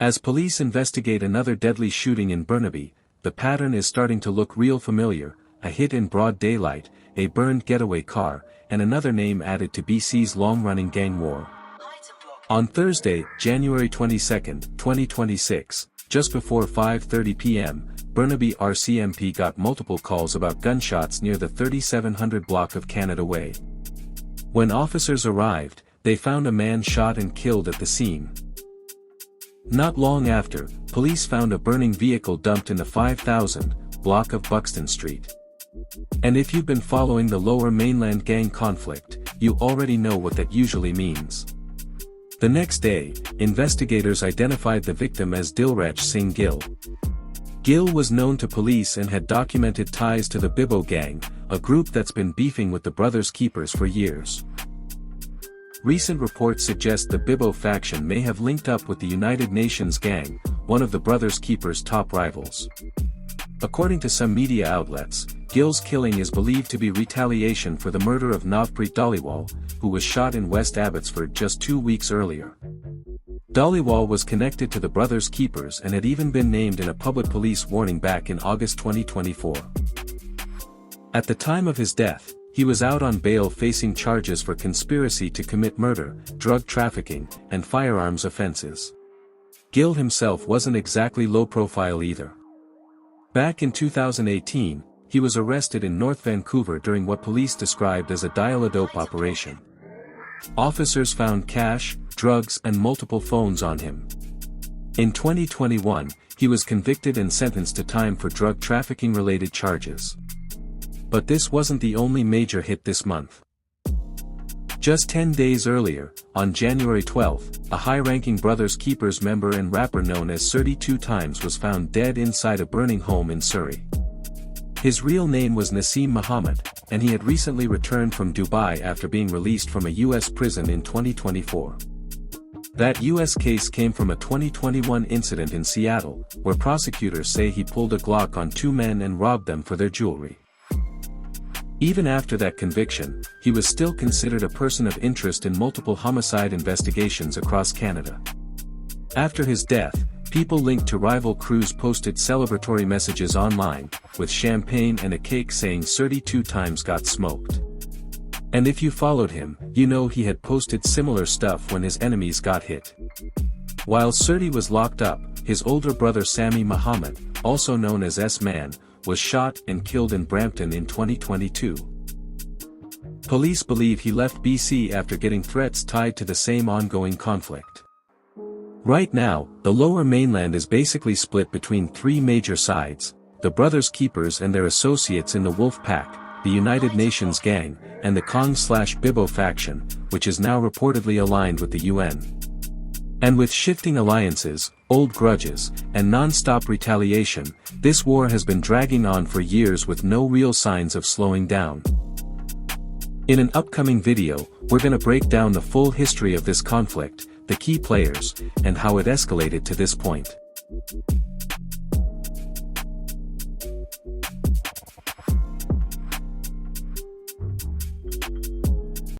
As police investigate another deadly shooting in Burnaby, the pattern is starting to look real familiar: a hit in broad daylight, a burned getaway car, and another name added to BC's long-running gang war. On Thursday, January 22, 2026, just before 5:30 p.m., Burnaby RCMP got multiple calls about gunshots near the 3700 block of Canada Way. When officers arrived, they found a man shot and killed at the scene. Not long after, police found a burning vehicle dumped in the 5000 block of Buxton Street. And if you've been following the Lower Mainland gang conflict, you already know what that usually means. The next day, investigators identified the victim as Dilraj Singh Gill. Gill was known to police and had documented ties to the Bibbo gang, a group that's been beefing with the Brothers Keepers for years. Recent reports suggest the Bibbo faction may have linked up with the United Nations gang, one of the Brothers Keepers' top rivals. According to some media outlets, Gill's killing is believed to be retaliation for the murder of Navpreet Dhaliwal, who was shot in West Abbotsford just 2 weeks earlier. Dhaliwal was connected to the Brothers Keepers and had even been named in a public police warning back in August 2024. At the time of his death, he was out on bail facing charges for conspiracy to commit murder, drug trafficking, and firearms offenses. Gill himself wasn't exactly low profile either. Back in 2018, he was arrested in North Vancouver during what police described as a dial-a-dope operation. Officers found cash, drugs, and multiple phones on him. In 2021, he was convicted and sentenced to time for drug trafficking-related charges. But this wasn't the only major hit this month. Just 10 days earlier, on January 12, a high-ranking Brothers Keepers member and rapper known as 32 Times was found dead inside a burning home in Surrey. His real name was Naseem Muhammad, and he had recently returned from Dubai after being released from a U.S. prison in 2024. That U.S. case came from a 2021 incident in Seattle, where prosecutors say he pulled a Glock on 2 men and robbed them for their jewelry. Even after that conviction, he was still considered a person of interest in multiple homicide investigations across Canada. After his death, people linked to rival crews posted celebratory messages online, with champagne and a cake saying 32 Times got smoked. And if you followed him, you know he had posted similar stuff when his enemies got hit. While Surti was locked up, his older brother Sammy Muhammad, also known as S-Man, was shot and killed in Brampton in 2022. Police believe he left BC after getting threats tied to the same ongoing conflict. Right now, the Lower Mainland is basically split between 3 major sides: the Brothers Keepers and their associates in the Wolf Pack, the United Nations gang, and the Kong/Bibbo faction, which is now reportedly aligned with the UN. And with shifting alliances, old grudges, and non-stop retaliation, this war has been dragging on for years with no real signs of slowing down. In an upcoming video, we're gonna break down the full history of this conflict, the key players, and how it escalated to this point.